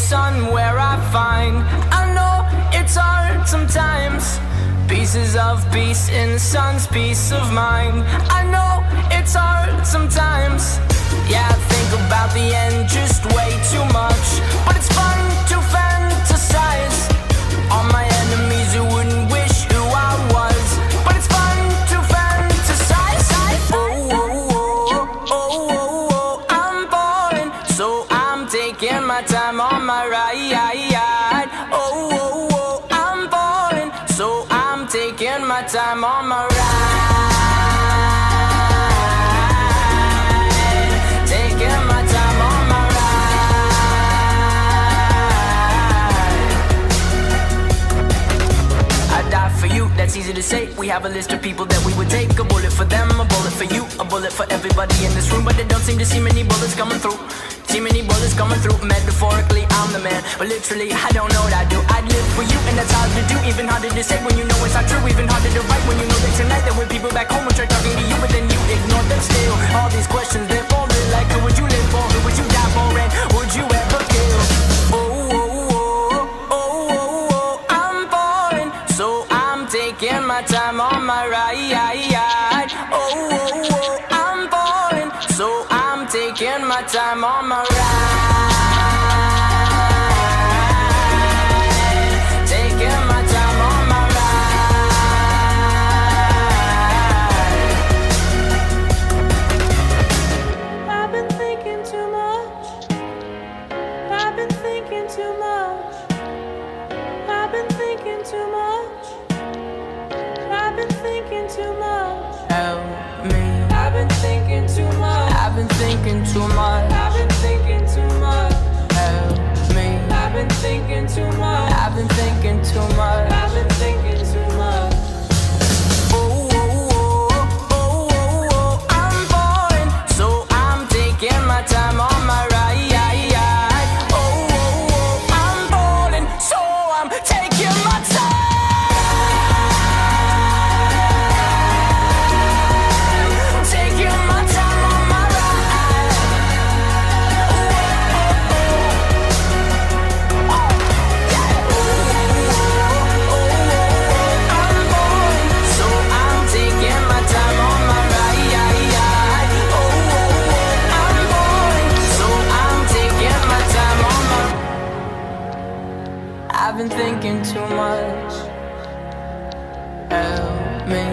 sun where I find. I know it's hard sometimes. Pieces of peace in the sun's peace of mind. I know it's hard sometimes. Yeah, I think about the end just way too much, but it's fun to fantasize on my enemies who wouldn't wish who I was. But it's fun to fantasize. Oh, oh, oh, oh, oh, oh, I'm falling, so I'm taking my time on my ride. Oh, oh, oh, I'm falling, so I'm taking my time on my ride. Taking my time on my ride. I die for you, that's easy to say. We have a list of people that we would take. A bullet for them, a bullet for you, a bullet for everybody in this room. But they don't seem to see many bullets coming through. See many bullets coming through. Metaphorically, I'm the man, but literally, I don't know what I do. I'd live for you, and that's hard to do. Even harder to say when you know it's not true. Even harder to write when you know that tonight there were people back home who tried talking to you, but then you ignore them still. All these questions, they're falling like, who would you live for? Who would you die for? And would you ever kill? Oh, oh, oh, oh, oh, oh, I'm falling, so I'm taking my time on my ride. Oh, oh, oh, I'm falling, so I'm taking my time on my ride. Taking my time on my ride. I've been thinking too much. I've been thinking too much. I've been thinking too much. I've been thinking too much. Help me. I've been thinking too much. I've been thinking too much. I've been thinking too much. Help me. I've been thinking too much. I've been thinking too much. I've been thinking too much. Oh, oh, oh, oh, oh, oh, I'm falling, so I'm taking my time on my ride. Oh, oh, oh, I'm falling, so I'm taking my time. Taking my time on my ride. Oh, oh, yeah. I'm falling, so I'm taking my time on my ride. Oh, I'm falling, so I'm taking my time on my. I've been thinking too much. Help me.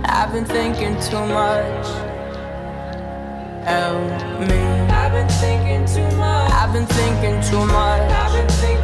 I've been thinking too much. Help me. I've been thinking too much. I've been thinking too much. I've been thinking